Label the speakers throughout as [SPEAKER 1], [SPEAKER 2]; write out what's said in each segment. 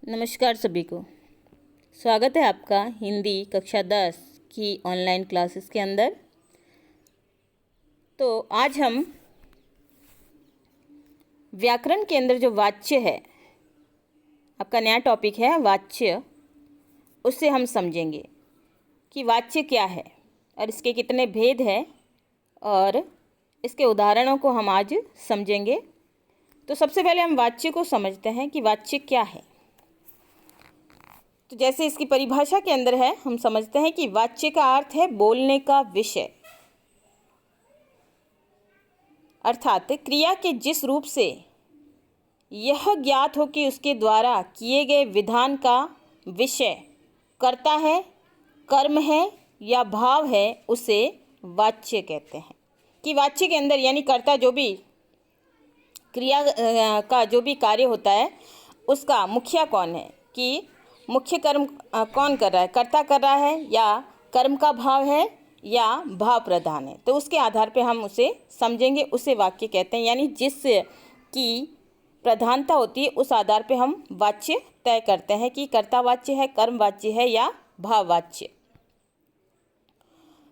[SPEAKER 1] नमस्कार सभी को। स्वागत है आपका हिंदी कक्षा 10 की ऑनलाइन क्लासेस के अंदर। तो आज हम व्याकरण के अंदर जो वाच्य है, आपका नया टॉपिक है वाच्य, उससे हम समझेंगे कि वाच्य क्या है और इसके कितने भेद हैं और इसके उदाहरणों को हम आज समझेंगे। तो सबसे पहले हम वाच्य को समझते हैं कि वाच्य क्या है। तो जैसे इसकी परिभाषा के अंदर है, हम समझते हैं कि वाच्य का अर्थ है बोलने का विषय, अर्थात क्रिया के जिस रूप से यह ज्ञात हो कि उसके द्वारा किए गए विधान का विषय कर्ता है, कर्म है या भाव है, उसे वाच्य कहते हैं। कि वाच्य के अंदर यानी कर्ता जो भी क्रिया का जो भी कार्य होता है उसका मुखिया कौन है, कि मुख्य कर्म कौन कर रहा है, कर्ता कर रहा है या कर्म का भाव है या भाव प्रधान है। तो उसके आधार पे हम उसे समझेंगे, उसे वाक्य कहते हैं। यानी जिस की प्रधानता होती है उस आधार पे हम वाच्य तय करते हैं कि कर्ता वाच्य है, कर्म वाच्य है या भाव वाच्य।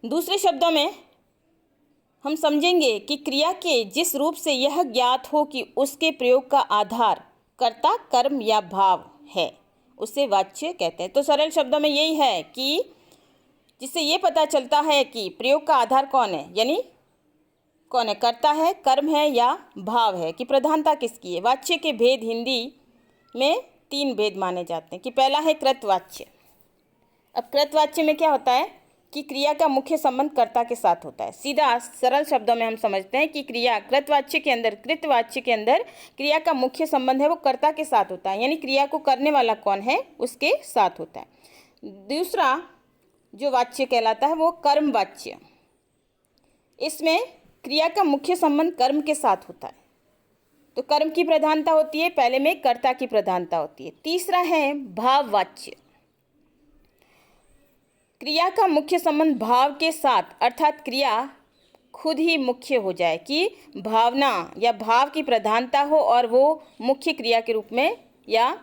[SPEAKER 1] दूसरे शब्दों में हम समझेंगे कि क्रिया के जिस रूप से यह ज्ञात हो कि उसके प्रयोग का आधार कर्ता, कर्म या भाव है, उसे वाच्य कहते हैं। तो सरल शब्दों में यही है कि जिससे ये पता चलता है कि प्रयोग का आधार कौन है, यानी कौन है, कर्ता है, कर्म है या भाव है, कि प्रधानता किसकी है। वाच्य के भेद हिंदी में 3 भेद माने जाते हैं। कि पहला है कृतवाच्य। अब कृतवाच्य में क्या होता है कि क्रिया का मुख्य संबंध कर्ता के साथ होता है। सीधा सरल शब्दों में हम समझते हैं कि क्रिया कृतवाच्य के अंदर, कृतवाच्य के अंदर क्रिया का मुख्य संबंध है वो कर्ता के साथ होता है, यानी क्रिया को करने वाला कौन है उसके साथ होता है। दूसरा जो वाच्य कहलाता है वो कर्म वाच्य। इसमें क्रिया का मुख्य संबंध कर्म के साथ होता है, तो कर्म की प्रधानता होती है, पहले में कर्ता की प्रधानता होती है। तीसरा है भाव वाच्य। क्रिया का मुख्य संबंध भाव के साथ, अर्थात क्रिया खुद ही मुख्य हो जाए, कि भावना या भाव की प्रधानता हो और वो मुख्य क्रिया के रूप में या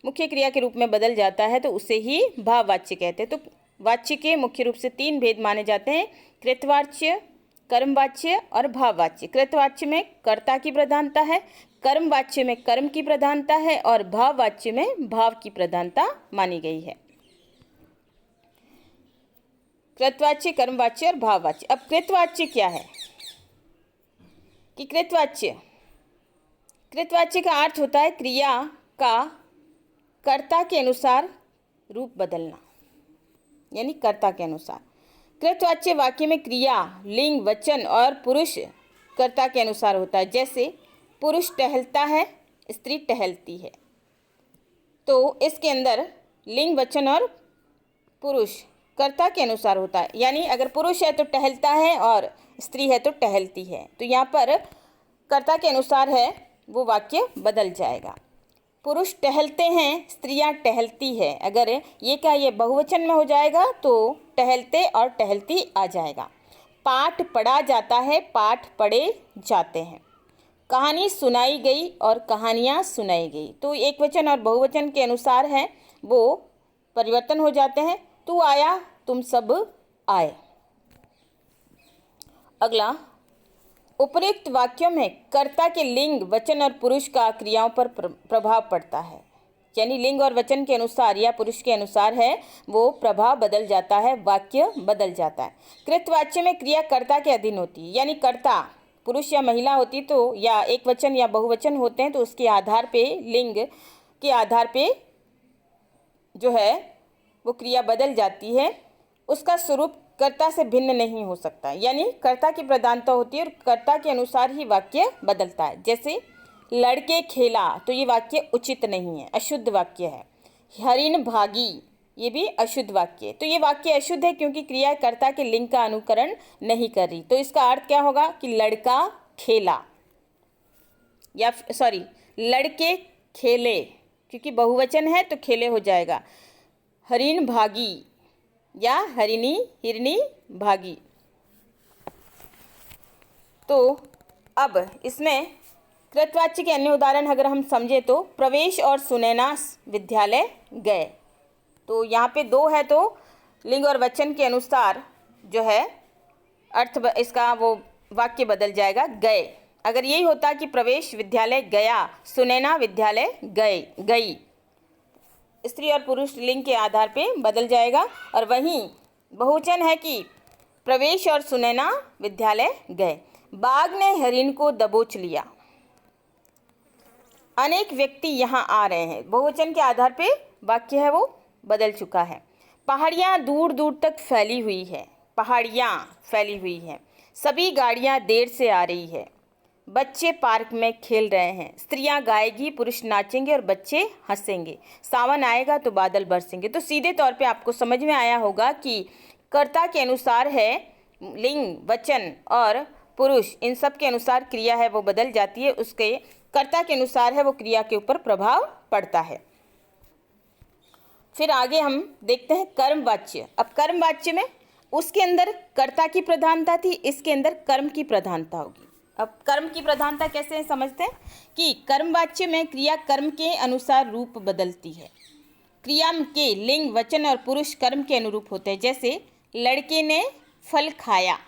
[SPEAKER 1] मुख्य क्रिया के रूप में बदल जाता है, तो उसे ही भाववाच्य कहते हैं। तो वाच्य के मुख्य रूप से 3 भेद माने जाते हैं, कृतवाच्य, कर्मवाच्य और भाववाच्य। कृतवाच्य में कर्ता की प्रधानता है, कर्मवाच्य में कर्म की प्रधानता है और भाववाच्य में भाव की प्रधानता मानी गई है। कृतवाच्य, कर्मवाच्य और भाववाच्य। अब कृतवाच्य क्या है कि कृतवाच्य का अर्थ होता है क्रिया का कर्ता के अनुसार रूप बदलना, यानी कर्ता के अनुसार। कृतवाच्य वाक्य में क्रिया, लिंग, वचन और पुरुष कर्ता के अनुसार होता है। जैसे पुरुष टहलता है, स्त्री टहलती है। तो इसके अंदर लिंग, वचन और पुरुष कर्ता के अनुसार होता है, यानी अगर पुरुष है तो टहलता है और स्त्री है तो टहलती है। तो यहाँ पर कर्ता के अनुसार है वो वाक्य बदल जाएगा। पुरुष टहलते हैं, स्त्रियाँ टहलती है। अगर ये क्या ये बहुवचन में हो जाएगा तो टहलते और टहलती आ जाएगा। पाठ पढ़ा जाता है, पाठ पढ़े जाते हैं। कहानी सुनाई गई और कहानियाँ सुनाई गई। तो एक वचन और बहुवचन के अनुसार है वो परिवर्तन हो जाते हैं। तू आया, तुम सब आए। अगला, उपर्युक्त वाक्यों में कर्ता के लिंग, वचन और पुरुष का क्रियाओं पर प्रभाव पड़ता है, यानी लिंग और वचन के अनुसार या पुरुष के अनुसार है वो प्रभाव बदल जाता है, वाक्य बदल जाता है। कृतवाच्य में क्रिया कर्ता के अधीन होती है, यानी कर्ता पुरुष या महिला होती तो या एक वचन या बहुवचन होते हैं तो उसके आधार पे, लिंग के आधार पे जो है वो क्रिया बदल जाती है। उसका स्वरूप कर्ता से भिन्न नहीं हो सकता, यानी कर्ता की प्रधानता होती है और कर्ता के अनुसार ही वाक्य बदलता है। जैसे लड़के खेला, तो ये वाक्य उचित नहीं है, अशुद्ध वाक्य है। हरिण भागी, ये भी अशुद्ध वाक्य है। तो ये वाक्य अशुद्ध है क्योंकि क्रिया कर्ता के लिंग का अनुकरण नहीं कर रही। तो इसका अर्थ क्या होगा कि लड़का खेला, या सॉरी लड़के खेले, क्योंकि बहुवचन है तो खेले हो जाएगा। हरिण भागी या हरिणी, हिरणी भागी। तो अब इसमें कृतवाच्य के अन्य उदाहरण अगर हम समझे तो प्रवेश और सुनैना विद्यालय गए। तो यहाँ पे दो है तो लिंग और वचन के अनुसार जो है अर्थ इसका वो वाक्य बदल जाएगा गए। अगर यही होता कि प्रवेश विद्यालय गया, सुनैना विद्यालय गए गई, स्त्री और पुरुष लिंग के आधार पे बदल जाएगा। और वहीं बहुवचन है कि प्रवेश और सुनैना विद्यालय गए। बाघ ने हरिण को दबोच लिया। अनेक व्यक्ति यहाँ आ रहे हैं। बहुवचन के आधार पे वाक्य है वो बदल चुका है। पहाड़ियाँ दूर दूर तक फैली हुई है। पहाड़ियाँ फैली हुई हैं। सभी गाड़ियाँ देर से आ रही है। बच्चे पार्क में खेल रहे हैं। स्त्रियां गाएगी, पुरुष नाचेंगे और बच्चे हंसेंगे। सावन आएगा तो बादल बरसेंगे। तो सीधे तौर पे आपको समझ में आया होगा कि कर्ता के अनुसार है लिंग, वचन और पुरुष, इन सब के अनुसार क्रिया है वो बदल जाती है। उसके कर्ता के अनुसार है वो क्रिया के ऊपर प्रभाव पड़ता है। फिर आगे हम देखते हैं कर्मवाच्य। अब कर्मवाच्य में उसके अंदर कर्ता की प्रधानता थी, इसके अंदर कर्म की प्रधानता होगी। अब कर्म की प्रधानता कैसे समझते हैं कि कर्मवाच्य में क्रिया कर्म के अनुसार रूप बदलती है। क्रिया के लिंग, वचन और पुरुष कर्म के अनुरूप होते हैं। जैसे लड़के ने फल खाया,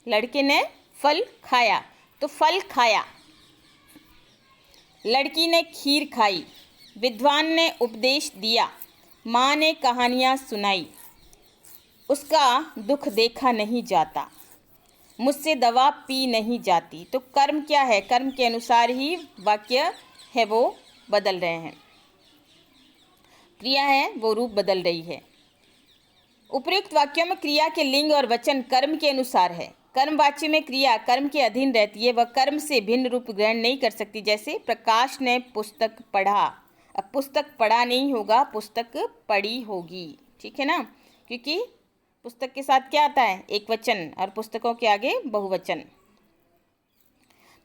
[SPEAKER 1] लड़के ने फल खाया तो फल खाया। लड़की ने खीर खाई। विद्वान ने उपदेश दिया। माँ ने कहानियाँ सुनाई। उसका दुख देखा नहीं जाता। मुझसे दवा पी नहीं जाती। तो कर्म क्या है, कर्म के अनुसार ही वाक्य है वो बदल रहे हैं, क्रिया है वो रूप बदल रही है। उपयुक्त वाक्यों में क्रिया के लिंग और वचन कर्म के अनुसार है। कर्मवाच्य में क्रिया कर्म के अधीन रहती है, वह कर्म से भिन्न रूप ग्रहण नहीं कर सकती। जैसे प्रकाश ने पुस्तक पढ़ा। अब पुस्तक पढ़ा नहीं होगा, पुस्तक पढ़ी होगी, ठीक है ना, क्योंकि पुस्तक के साथ क्या आता है, एक वचन, और पुस्तकों के आगे बहुवचन।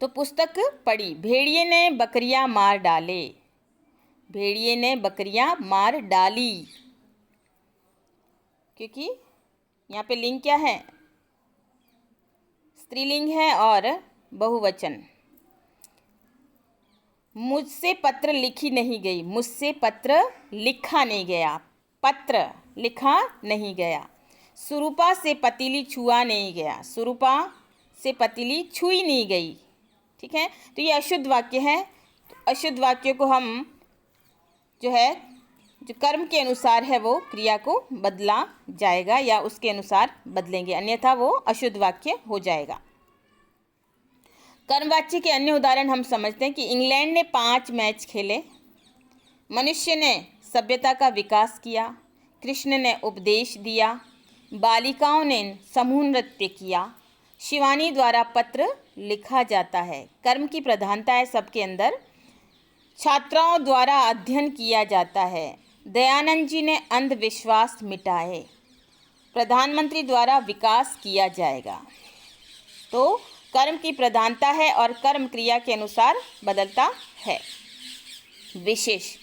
[SPEAKER 1] तो पुस्तक पढ़ी। भेड़िए ने बकरियां मार डाले। भेड़िए ने बकरियां मार डाली, क्योंकि यहाँ पे लिंग क्या है, स्त्रीलिंग है और बहुवचन। मुझसे पत्र लिखी नहीं गई। मुझसे पत्र लिखा नहीं गया, पत्र लिखा नहीं गया। सुरूपा से पतीली छुआ नहीं गया। सुरूपा से पतीली छुई नहीं गई, ठीक है। तो ये अशुद्ध वाक्य है। तो अशुद्ध वाक्य को हम जो है जो कर्म के अनुसार है वो क्रिया को बदला जाएगा या उसके अनुसार बदलेंगे, अन्यथा वो अशुद्ध वाक्य हो जाएगा। कर्मवाच्य के अन्य उदाहरण हम समझते हैं कि इंग्लैंड ने 5 मैच खेले। मनुष्य ने सभ्यता का विकास किया। कृष्ण ने उपदेश दिया। बालिकाओं ने समूह नृत्य किया। शिवानी द्वारा पत्र लिखा जाता है। कर्म की प्रधानता है सबके अंदर। छात्राओं द्वारा अध्ययन किया जाता है। दयानंद जी ने अंधविश्वास मिटाए। प्रधानमंत्री द्वारा विकास किया जाएगा। तो कर्म की प्रधानता है और कर्म क्रिया के अनुसार बदलता है। विशेष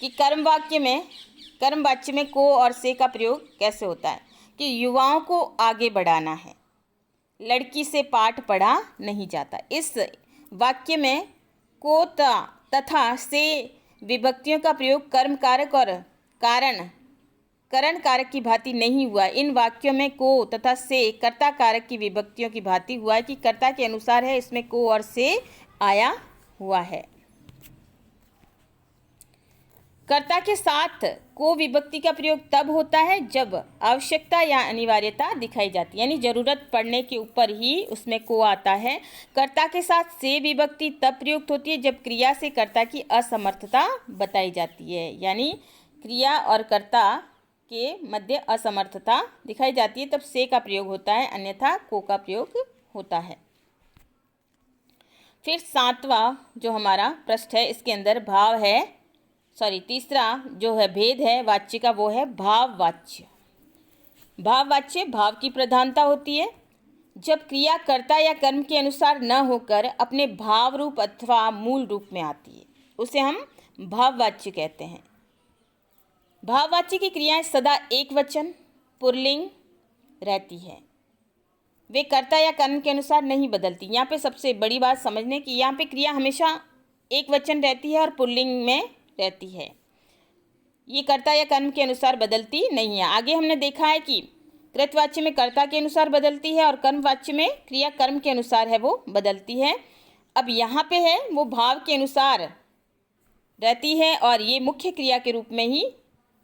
[SPEAKER 1] कि कर्मवाच्य में को और से का प्रयोग कैसे होता है कि युवाओं को आगे बढ़ाना है। लड़की से पाठ पढ़ा नहीं जाता। इस वाक्य में को तथा से विभक्तियों का प्रयोग कर्म कारक और करण कारक की भांति नहीं हुआ। इन वाक्यों में को तथा से कर्ता कारक की विभक्तियों की भांति हुआ है कि कर्ता के अनुसार है, इसमें को और से आया हुआ है। कर्ता के साथ को विभक्ति का प्रयोग तब होता है जब आवश्यकता या अनिवार्यता दिखाई जाती है, यानी जरूरत पड़ने के ऊपर ही उसमें को आता है। कर्ता के साथ से विभक्ति तब प्रयुक्त होती है जब क्रिया से कर्ता की असमर्थता बताई जाती है, यानी क्रिया और कर्ता के मध्य असमर्थता दिखाई जाती है तब से का प्रयोग होता है, अन्यथा को का प्रयोग होता है। फिर 7वां जो हमारा पृष्ठ है इसके अंदर भाव है, तीसरा जो है भेद है वाच्य का, वो है भाववाच्य। भाववाच्य भाव की प्रधानता होती है जब क्रिया कर्ता या कर्म के अनुसार न होकर अपने भाव रूप अथवा मूल रूप में आती है, उसे हम भाववाच्य कहते हैं। भाववाच्य की क्रियाएं सदा एक वचन पुल्लिंग रहती है। वे कर्ता या कर्म के अनुसार नहीं बदलती। यहाँ पे सबसे बड़ी बात समझने की, यहाँ पे क्रिया हमेशा एक वचन रहती है और पुल्लिंग में रहती है। ये कर्ता या कर्म के अनुसार बदलती नहीं है। आगे हमने देखा है कि कृतवाच्य में कर्ता के अनुसार बदलती है और कर्मवाच्य में क्रिया कर्म के अनुसार है वो बदलती है। अब यहाँ पे है वो भाव के अनुसार रहती है और ये मुख्य क्रिया के रूप में ही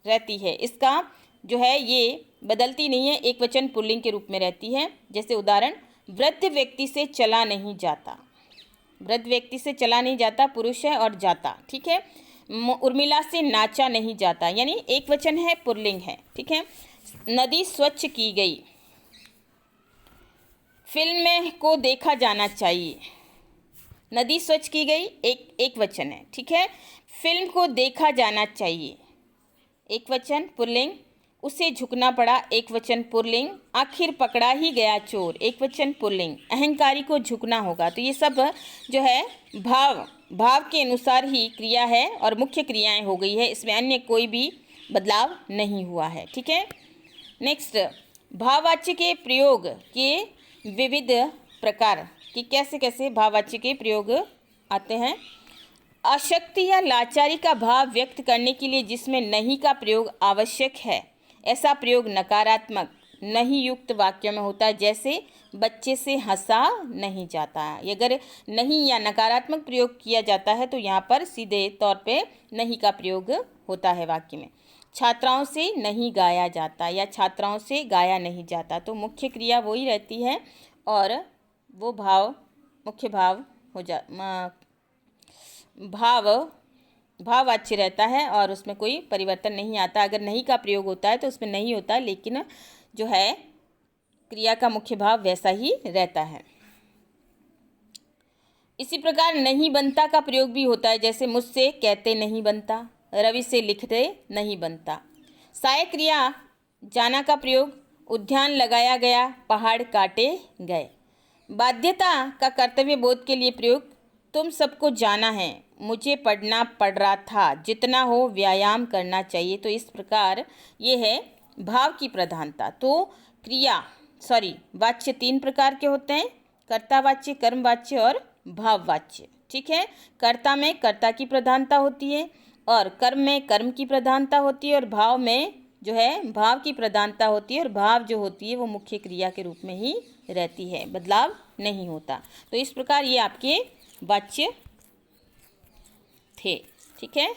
[SPEAKER 1] रहती है। इसका जो है ये बदलती नहीं है, एक वचन पुल्लिंग के रूप में रहती है। जैसे उदाहरण, वृद्ध व्यक्ति से चला नहीं जाता। वृद्ध व्यक्ति से चला नहीं जाता पुरुष है और जाता, ठीक है। उर्मिला से नाचा नहीं जाता, यानी एक वचन है, पुल्लिंग है, ठीक है। नदी स्वच्छ की गई। फिल्म में को देखा जाना चाहिए। नदी स्वच्छ की गई एक वचन है, ठीक है। फिल्म को देखा जाना चाहिए, एक वचन पुल्लिंग। उसे झुकना पड़ा, एक वचन पुल्लिंग। आखिर पकड़ा ही गया चोर, एक वचन पुल्लिंग। अहंकारी को झुकना होगा। तो ये सब जो है भाव के अनुसार ही क्रिया है और मुख्य क्रियाएं हो गई है। इसमें अन्य कोई भी बदलाव नहीं हुआ है, ठीक है। नेक्स्ट, भाववाच्य के प्रयोग के विविध प्रकार कि कैसे कैसे भाववाच्य के प्रयोग आते हैं। अशक्ति या लाचारी का भाव व्यक्त करने के लिए जिसमें नहीं का प्रयोग आवश्यक है, ऐसा प्रयोग नकारात्मक नहीं युक्त वाक्यों में होता है। जैसे बच्चे से हंसा नहीं जाता है। अगर नहीं या नकारात्मक प्रयोग किया जाता है तो यहाँ पर सीधे तौर पे नहीं का प्रयोग होता है वाक्य में। छात्राओं से नहीं गाया जाता या छात्राओं से गाया नहीं जाता, तो मुख्य क्रिया वही रहती है और वो भाव मुख्य भाव हो जा भाववाच्य रहता है और उसमें कोई परिवर्तन नहीं आता। अगर नहीं का प्रयोग होता है तो उसमें नहीं होता, लेकिन जो है क्रिया का मुख्य भाव वैसा ही रहता है। इसी प्रकार नहीं बनता का प्रयोग भी होता है। जैसे मुझसे कहते नहीं बनता, रवि से लिखते नहीं बनता। सहायक क्रिया जाना का प्रयोग, उद्यान लगाया गया, पहाड़ काटे गए। बाध्यता का कर्तव्य बोध के लिए प्रयोग, तुम सबको जाना है, मुझे पढ़ना पड़ रहा था, जितना हो व्यायाम करना चाहिए। तो इस प्रकार ये है भाव की प्रधानता। तो वाच्य 3 प्रकार के होते हैं, कर्तावाच्य, कर्मवाच्य और भाववाच्य, ठीक है। कर्ता में कर्ता की प्रधानता होती है और कर्म में कर्म की प्रधानता होती है और भाव में जो है भाव की प्रधानता होती है और भाव जो होती है वो मुख्य क्रिया के रूप में ही रहती है, बदलाव नहीं होता। तो इस प्रकार ये आपके वाच्य थे, ठीक है।